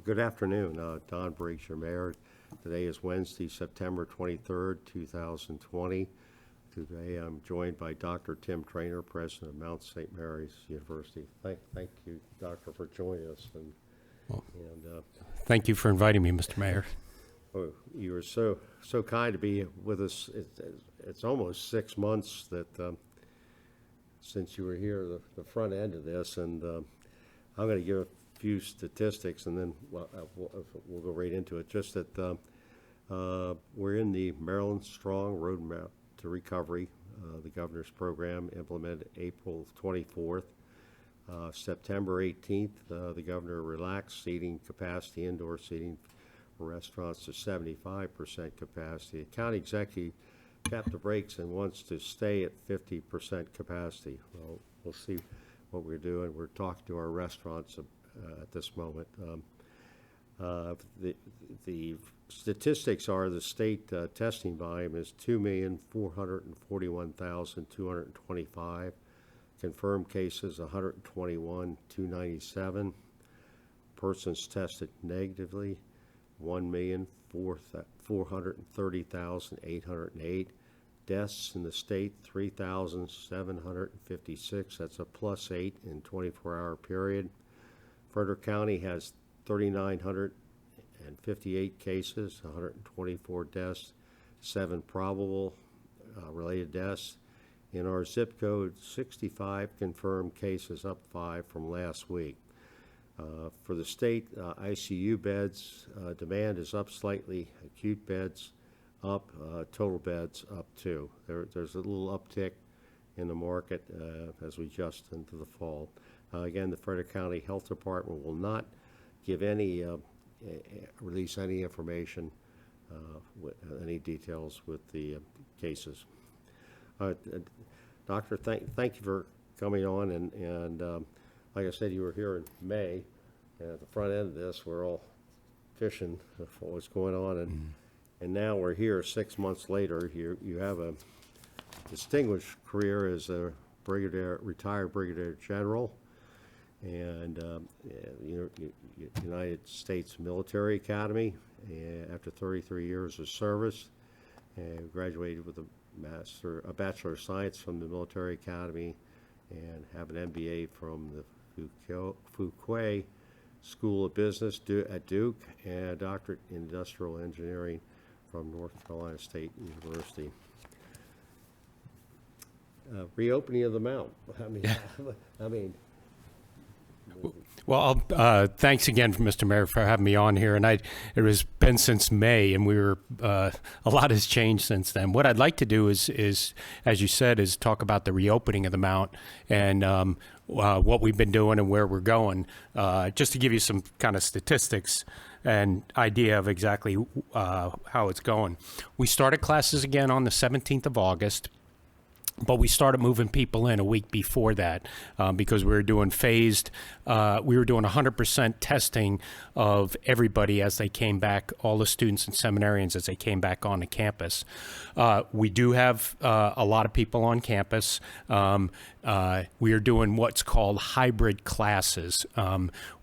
Good afternoon. Don Briggs, your mayor. Today is Wednesday, September 23rd, 2020. Today I'm joined by Dr. Tim Trainor, president of Mount St. Mary's University. Thank you, Doctor, for joining us. Thank you for inviting me, Mr. Mayor. Oh, you were so kind to be with us. It's almost 6 months that since you were here, the front end of this, and I'm going to give a few statistics, and then we'll go right into it. Just that we're in the Maryland Strong Roadmap to Recovery, the governor's program implemented April 24th. September 18th, the governor relaxed seating capacity, indoor seating for restaurants to 75% capacity. The county executive tapped the brakes and wants to stay at 50% capacity. Well, we'll see what we're doing. We're talking to our restaurants at this moment. The statistics are the state testing volume is 2,441,225. Confirmed cases 121,297. Persons tested negatively 1,430,808. Deaths in the state 3,756. That's a +8 in 24-hour period. Frederick County has 3,958 cases, 124 deaths, 7 probable related deaths. In our zip code, 65 confirmed cases, up 5 from last week. For the state, ICU beds, demand is up slightly, acute beds up, total beds up 2. There's a little uptick in the market as we adjust into the fall. Again, the Frederick County Health Department will not give any, release any information, any details with the cases. Doctor, thank you for coming on, and like I said, you were here in May, and at the front end of this, we're all fishing for what's going on, and now we're here 6 months later. You have a distinguished career as a retired brigadier general, and United States Military Academy, after 33 years of service, and graduated with a Bachelor of Science from the Military Academy, and have an MBA from the Fuquay School of Business at Duke, and a doctorate in industrial engineering from North Carolina State University. Reopening of the Mount. I mean. Well, thanks again, Mr. Mayor, for having me on here. And it has been since May, and a lot has changed since then. What I'd like to do is, as you said, is talk about the reopening of the Mount and what we've been doing and where we're going. Just to give you some kind of statistics and idea of exactly how it's going. We started classes again on the 17th of August. But we started moving people in a week before that because we were doing phased. We were doing 100% testing of everybody as they came back, all the students and seminarians as they came back onto campus. We do have a lot of people on campus. We are doing what's called hybrid classes,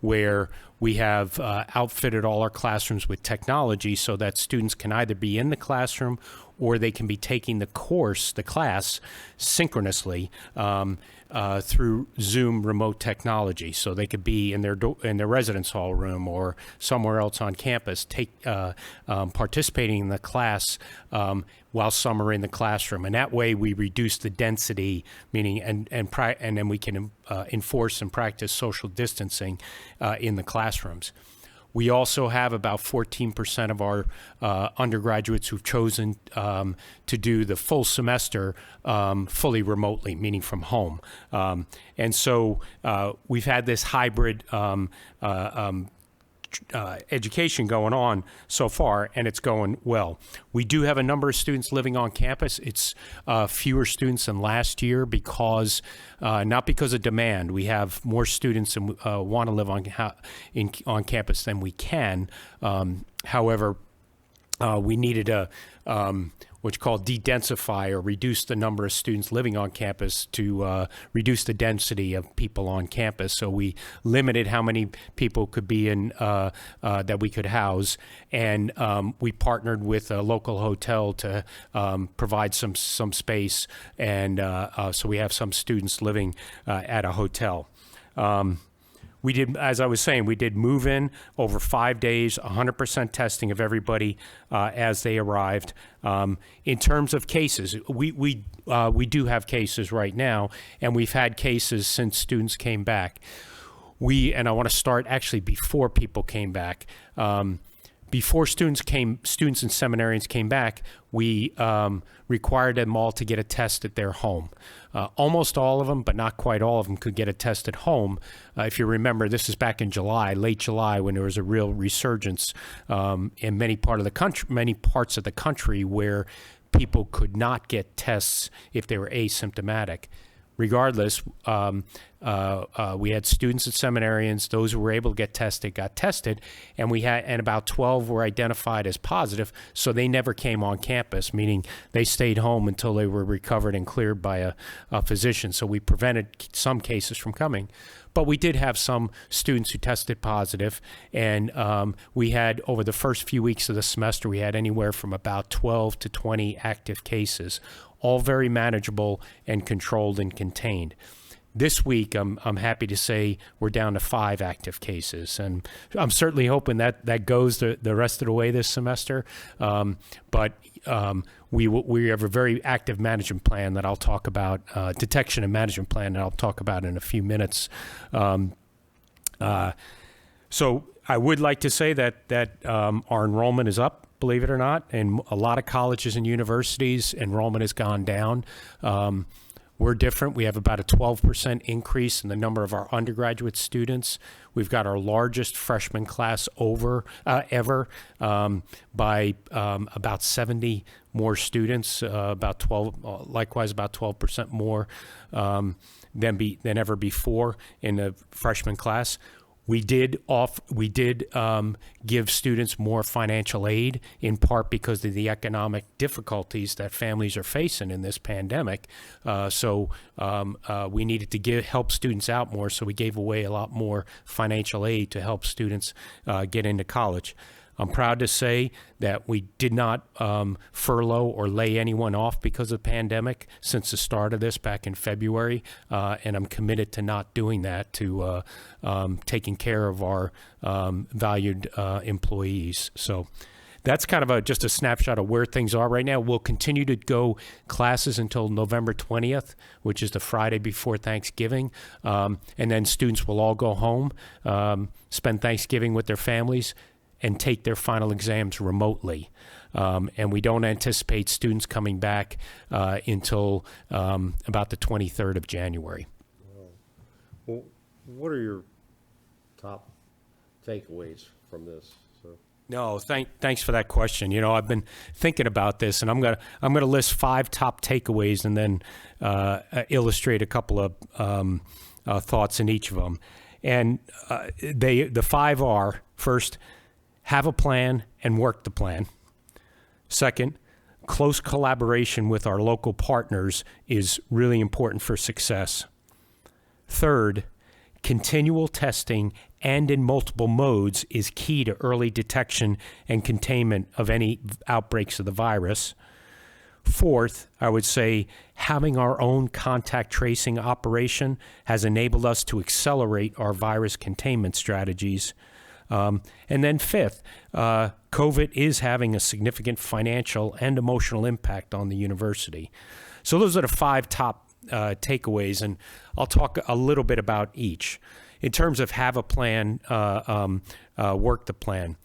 where we have outfitted all our classrooms with technology so that students can either be in the classroom or they can be taking the class, synchronously through Zoom remote technology. So they could be in their residence hall room or somewhere else on campus, participating in the class while some are in the classroom. And that way we reduce the density, meaning and then we can enforce and practice social distancing in the classrooms. We also have about 14% of our undergraduates who've chosen to do the full semester fully remotely, meaning from home. And so we've had this hybrid education going on so far, and it's going well. We do have a number of students living on campus. It's fewer students than last year because, not because of demand. We have more students and want to live on campus than we can. However, we needed what's called de-densify, or reduce the number of students living on campus to reduce the density of people on campus. So we limited how many people could be in that we could house, and we partnered with a local hotel to provide some space, and so we have some students living at a hotel. We did, as I was saying, we did move in over 5 days, 100% testing of everybody as they arrived. In terms of cases, we do have cases right now, and we've had cases since students came back. And I want to start actually before people came back. Before students and seminarians came back, we required them all to get a test at their home. Almost all of them, but not quite all of them, could get a test at home. If you remember, this is back in July, late July, when there was a real resurgence in many parts of the country where people could not get tests if they were asymptomatic. Regardless, we had students and seminarians. Those who were able to get tested got tested, and about 12 were identified as positive, so they never came on campus, meaning they stayed home until they were recovered and cleared by a physician. So we prevented some cases from coming. But we did have some students who tested positive, and we had, over the first few weeks of the semester, we had anywhere from about 12 to 20 active cases, all very manageable and controlled and contained. This week, I'm happy to say we're down to 5 active cases, and I'm certainly hoping that goes the rest of the way this semester. But we have a very active management plan that I'll talk about, detection and management plan that I'll talk about in a few minutes. So I would like to say that our enrollment is up, believe it or not. In a lot of colleges and universities, enrollment has gone down. We're different. We have about a 12% increase in the number of our undergraduate students. We've got our largest freshman class ever by about 70 more students, about 12, likewise about 12% more than ever before in the freshman class. We did give students more financial aid, in part because of the economic difficulties that families are facing in this pandemic. So we needed to help students out more, so we gave away a lot more financial aid to help students get into college. I'm proud to say that we did not furlough or lay anyone off because of the pandemic since the start of this back in February, and I'm committed to not doing that, to taking care of our valued employees. So that's kind of just a snapshot of where things are right now. We'll continue to go classes until November 20th, which is the Friday before Thanksgiving, and then students will all go home, spend Thanksgiving with their families, and take their final exams remotely. And we don't anticipate students coming back until about the 23rd of January. Well, what are your top takeaways from this? No, thanks for that question. You know, I've been thinking about this, and I'm gonna list 5 top takeaways, and then illustrate a couple of thoughts in each of them. And the 5 are: first, have a plan and work the plan. Second, close collaboration with our local partners is really important for success. Third, continual testing and in multiple modes is key to early detection and containment of any outbreaks of the virus. Fourth, I would say having our own contact tracing operation has enabled us to accelerate our virus containment strategies. And then fifth, COVID is having a significant financial and emotional impact on the university. So those are the 5 top takeaways, and I'll talk a little bit about each. In terms of have a plan, work the plan.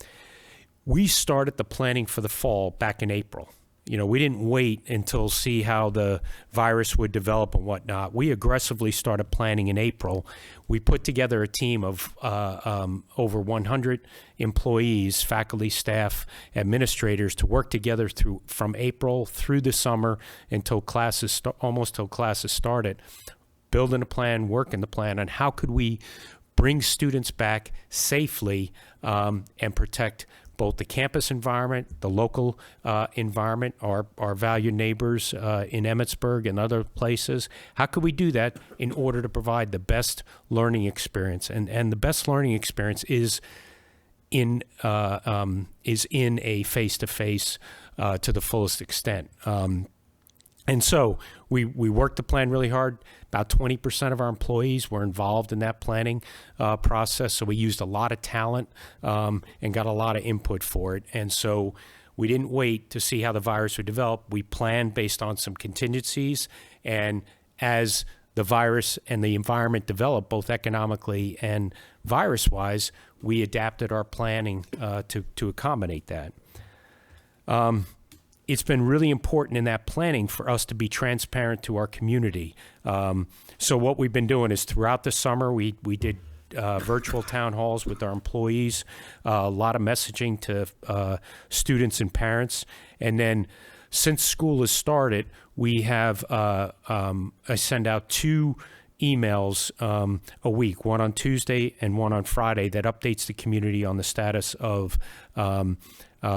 We started the planning for the fall back in April. You know, we didn't wait until see how the virus would develop and whatnot. We aggressively started planning in April. We put together a team of over 100 employees, faculty, staff, administrators, to work together from April through the summer until almost till classes started, building a plan, working the plan on how could we bring students back safely and protect both the campus environment, the local environment, our valued neighbors in Emmitsburg and other places. How could we do that in order to provide the best learning experience? And the best learning experience is in a face-to-face to the fullest extent. And so we worked the plan really hard. About 20% of our employees were involved in that planning process. So we used a lot of talent and got a lot of input for it. And so we didn't wait to see how the virus would develop. We planned based on some contingencies. And as the virus and the environment developed, both economically and virus-wise, we adapted our planning to accommodate that. It's been really important in that planning for us to be transparent to our community. So what we've been doing is throughout the summer, we did virtual town halls with our employees, a lot of messaging to students and parents. And then since school has started, we have, I send out 2 emails a week, one on Tuesday and one on Friday, that updates the community on the status of the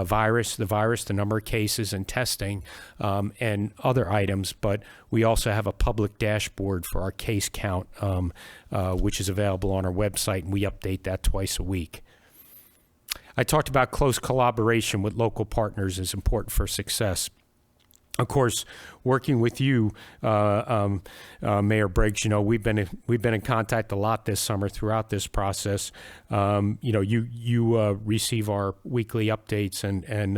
virus, the number of cases and testing, and other items. But we also have a public dashboard for our case count, which is available on our website, and we update that twice a week. I talked about close collaboration with local partners is important for success. Of course, working with you, Mayor Briggs, we've been in contact a lot this summer throughout this process. You receive our weekly updates, and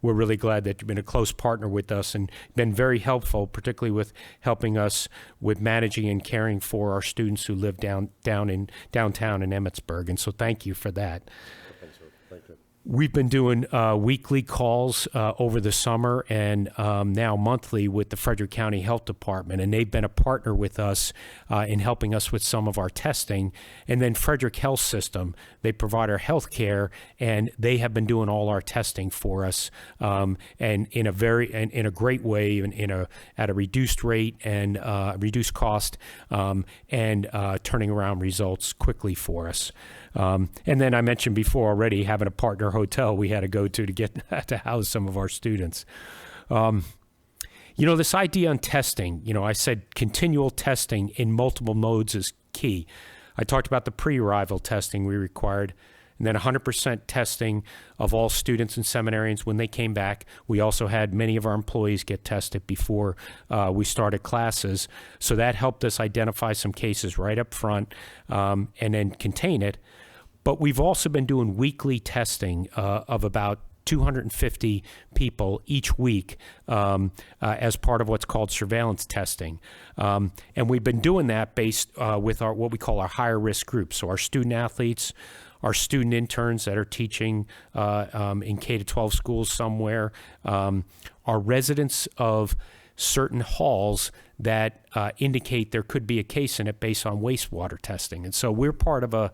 we're really glad that you've been a close partner with us and been very helpful, particularly with helping us with managing and caring for our students who live downtown in Emmitsburg. And so, thank you for that. Thank you. We've been doing weekly calls over the summer and now monthly with the Frederick County Health Department, and they've been a partner with us in helping us with some of our testing. And then Frederick Health System, they provide our health care, and they have been doing all our testing for us, and in a great way, at a reduced rate and reduced cost, and turning around results quickly for us. And then I mentioned before already having a partner hotel we had to go to get to house some of our students. This idea on testing, I said continual testing in multiple modes is key. I talked about the pre-arrival testing we required, and then 100% testing of all students and seminarians when they came back. We also had many of our employees get tested before we started classes. So that helped us identify some cases right up front and then contain it. But we've also been doing weekly testing of about 250 people each week as part of what's called surveillance testing. And we've been doing that based with what we call our higher risk groups. So our student athletes, our student interns that are teaching in K-12 schools somewhere, our residents of certain halls that indicate there could be a case in it based on wastewater testing. And so we're part of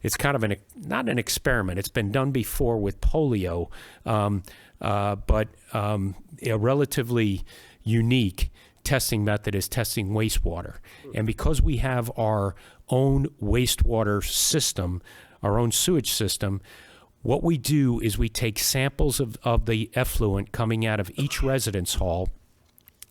it's kind of not an experiment. It's been done before with polio, but a relatively unique testing method is testing wastewater. And because we have our own wastewater system, our own sewage system, what we do is we take samples of the effluent coming out of each residence hall,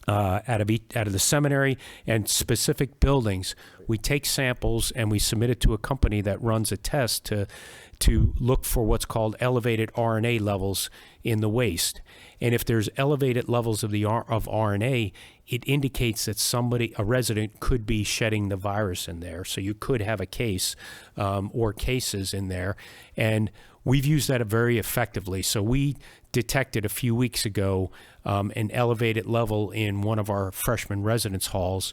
out of the seminary and specific buildings. We take samples and we submit it to a company that runs a test to look for what's called elevated RNA levels in the waste. And if there's elevated levels of RNA, it indicates that a resident could be shedding the virus in there. So you could have a case or cases in there. And we've used that very effectively. So we detected a few weeks ago an elevated level in one of our freshman residence halls.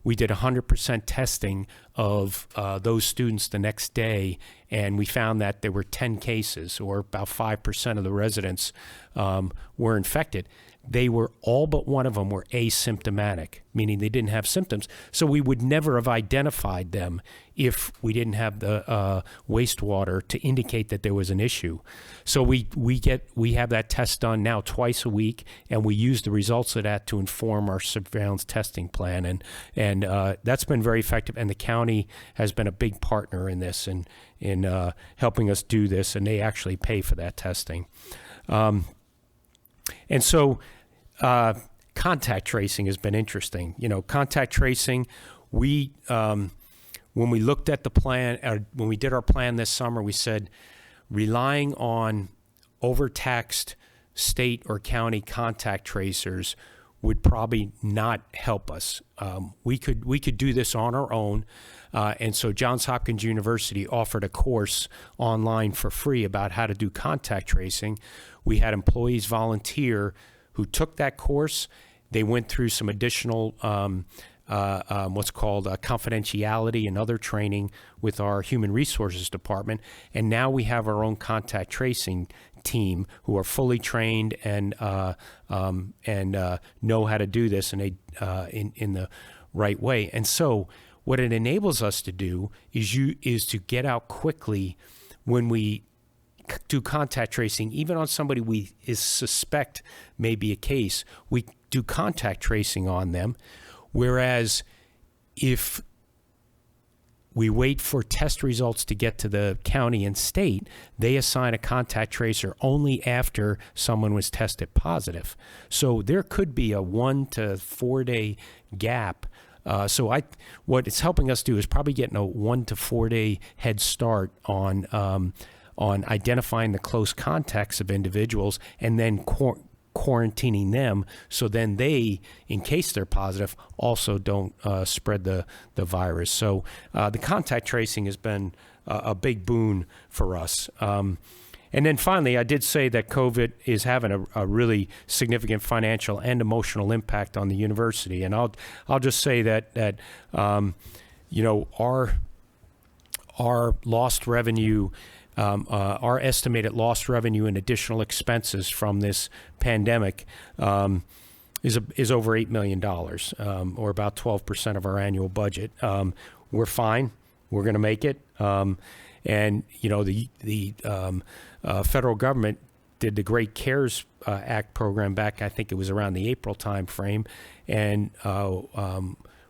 We did 100% testing of those students the next day, and we found that there were 10 cases, or about 5% of the residents were infected. they were, all but one of them were asymptomatic, meaning they didn't have symptoms. So we would never have identified them if we didn't have the wastewater to indicate that there was an issue. So we have that test done now twice a week, and we use the results of that to inform our surveillance testing plan, and that's been very effective. And the county has been a big partner in this, and in helping us do this, and they actually pay for that testing. And so contact tracing has been interesting. Contact tracing, when we looked at the plan, when we did our plan this summer, we said relying on overtaxed state or county contact tracers would probably not help us. We could do this on our own. And so Johns Hopkins University offered a course online for free about how to do contact tracing. We had employees volunteer who took that course. They went through some additional what's called confidentiality and other training with our human resources department. And now we have our own contact tracing team who are fully trained and know how to do this in the right way. And so what it enables us to do is to get out quickly when we do contact tracing, even on somebody we suspect may be a case. We do contact tracing on them, whereas if we wait for test results to get to the county and state, they assign a contact tracer only after someone was tested positive. So there could be a 1 to 4 day gap. What it's helping us do is probably getting a 1 to 4 day head start on identifying the close contacts of individuals and then quarantining them, so then they, in case they're positive, also don't spread the virus. So the contact tracing has been a big boon for us. And then finally, I did say that COVID is having a really significant financial and emotional impact on the university. And I'll just say that our lost revenue, our estimated lost revenue and additional expenses from this pandemic is over $8 million, or about 12% of our annual budget. We're fine. We're going to make it. And the federal government did the Great CARES Act program back, I think it was around the April time frame, and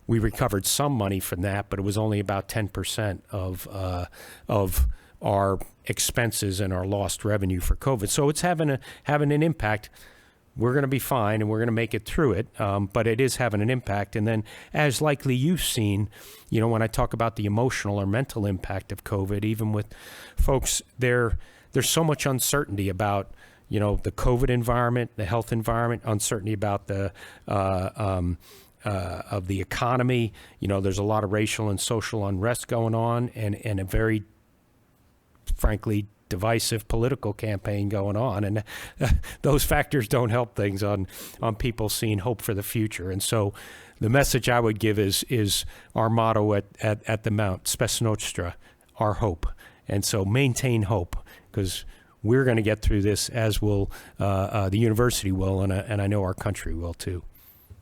we recovered some money from that, but it was only about 10% of our expenses and our lost revenue for COVID. So it's having an impact. We're going to be fine, and we're going to make it through it, but it is having an impact. And then, as likely you've seen, when I talk about the emotional or mental impact of COVID, even with folks, there's so much uncertainty about, the COVID environment, the health environment, uncertainty about the of the economy. There's a lot of racial and social unrest going on, and a very, frankly, divisive political campaign going on, and those factors don't help things on people seeing hope for the future. And so the message I would give is our motto at the Mount, Spes Nostra, our hope. And so maintain hope, because we're going to get through this, as will the university will, and I know our country will too.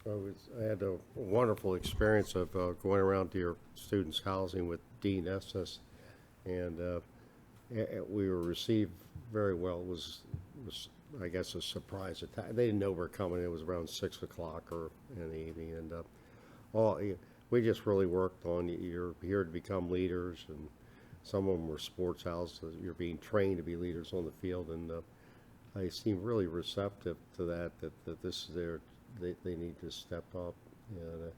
I had a wonderful experience of going around to your students' housing with Dean Estes, and we were received very well. It was I guess, a surprise attack. They didn't know we were coming. It was around 6 o'clock or in the evening, and we just really worked on, you're here to become leaders, and some of them were sports houses. You're being trained to be leaders on the field, and I seem really receptive to that this is they need to step up. And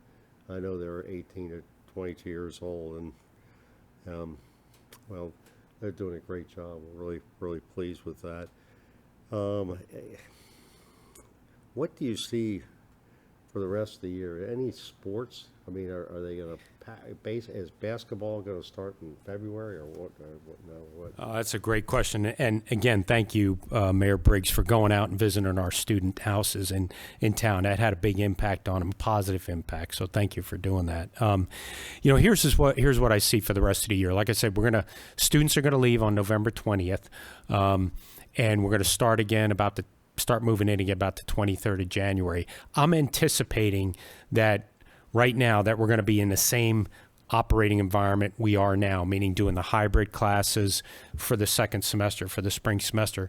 I know they're 18 to 22 years old, and well, they're doing a great job. We're really, really pleased with that. What do you see for the rest of the year? Any sports? I mean, are they going to is basketball going to start in February, or what? That's a great question. And again, thank you, Mayor Briggs, for going out and visiting our student houses in town. That had a big impact on them, positive impact. So thank you for doing that. Here's what I see for the rest of the year. Like I said, students are going to leave on November 20th, and we're going to start again about start moving in again about the 23rd of January. I'm anticipating that right now that we're going to be in the same operating environment we are now, meaning doing the hybrid classes for the second semester, for the spring semester.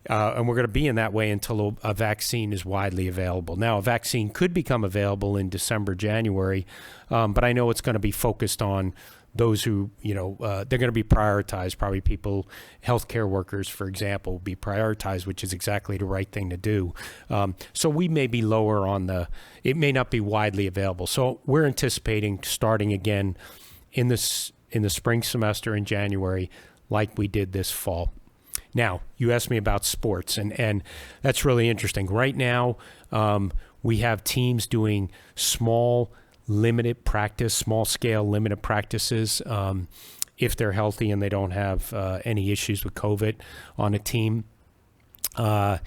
And we're going to be in that way until a vaccine is widely available. Now, a vaccine could become available in December, January, but I know it's going to be focused on those who, they're going to be prioritized. Probably people, healthcare workers, for example, will be prioritized, which is exactly the right thing to do. So we may be lower on it may not be widely available. So we're anticipating starting again in the spring semester in January, like we did this fall. Now, you asked me about sports, and that's really interesting. Right now, we have teams doing small-scale limited practices if they're healthy and they don't have any issues with COVID on a team. But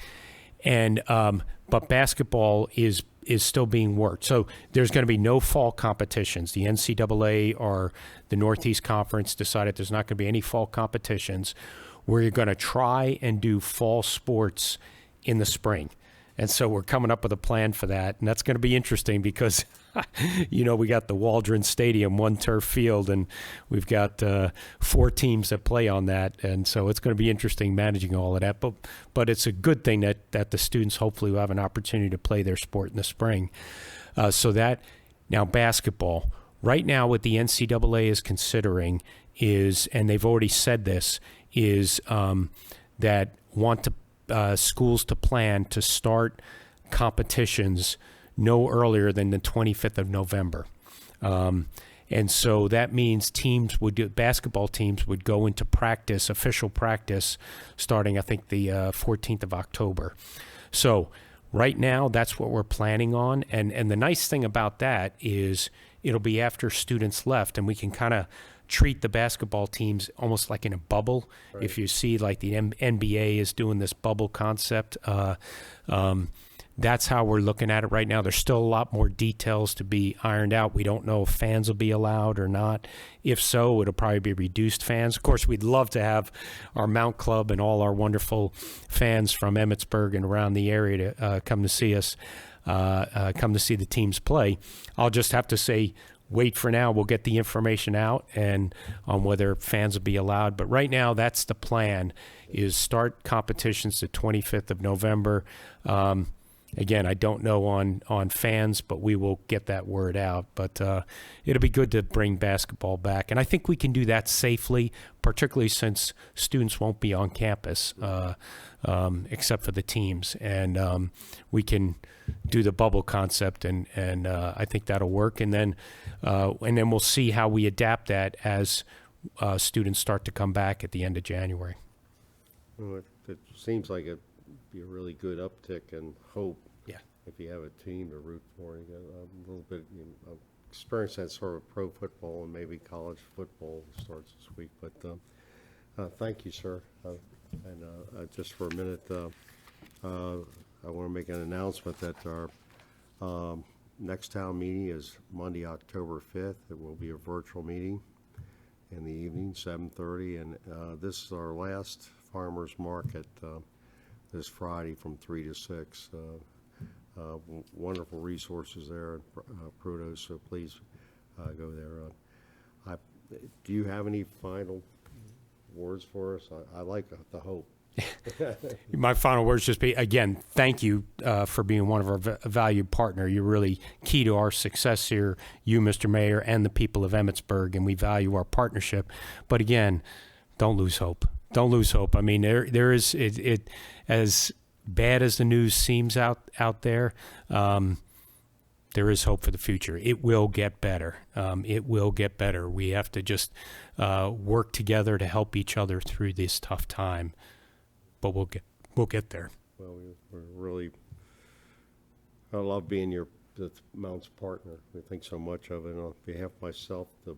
basketball is still being worked. So there's going to be no fall competitions. The NCAA or the Northeast Conference decided there's not going to be any fall competitions. We're going to try and do fall sports in the spring. And so we're coming up with a plan for that. And that's going to be interesting because, we got the Waldron Stadium, one turf field, and we've got 4 teams that play on that. And so it's going to be interesting managing all of that. But it's a good thing that the students hopefully will have an opportunity to play their sport in the spring. Now basketball. Right now what the NCAA is considering is, and they've already said this, is that want schools to plan to start competitions no earlier than the 25th of November. And so that means basketball teams would go into practice, official practice, starting, I think, the 14th of October. So right now, that's what we're planning on. And the nice thing about that is it'll be after students left, and we can kind of treat the basketball teams almost like in a bubble. Right. If you see like the NBA is doing this bubble concept, that's how we're looking at it right now. There's still a lot more details to be ironed out. We don't know if fans will be allowed or not. If so, it'll probably be reduced fans. Of course, we'd love to have our Mount Club and all our wonderful fans from Emmitsburg and around the area to come to see us, come to see the teams play. I'll just have to say, wait for now. We'll get the information out and on whether fans will be allowed. But right now, that's the plan, is start competitions the 25th of November. Again, I don't know on fans, but we will get that word out. But it'll be good to bring basketball back. And I think we can do that safely, particularly since students won't be on campus except for the teams. And we can do the bubble concept, and I think that'll work. And then we'll see how we adapt that as students start to come back at the end of January. Well, it seems like it'd be a really good uptick in hope. Yeah. If you have a team to root for, you get a little bit experience that sort of pro football, and maybe college football starts this week. But thank you, sir. Just for a minute, I want to make an announcement that our next town meeting is Monday, October 5th. It will be a virtual meeting in the evening, 7:30, and this is our last farmers market this Friday from 3 to 6. Wonderful resources there at Produce, so please go there. Do you have any final words for us? I like the hope. My final words just be, again, thank you for being one of our valued partner. You're really key to our success here, you, Mr. Mayor, and the people of Emmitsburg, and we value our partnership. But again, don't lose hope. Don't lose hope. I mean, there is it as bad as the news seems out there. There is hope for the future. It will get better. It will get better. We have to just work together to help each other through this tough time. But we'll get there. Well, we're really, I love being the Mount's partner. We think so much of it. And on behalf of myself, the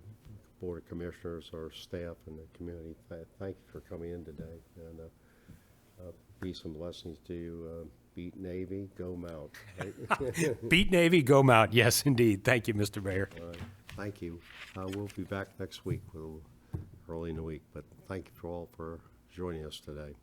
Board of Commissioners, our staff, and the community, thank you for coming in today. And peace and blessings to you. Beat Navy, go Mount. Right? Beat Navy, go Mount. Yes, indeed. Thank you, Mr. Mayor. All right. Thank you. We'll be back next week, early in the week. But thank you all for joining us today.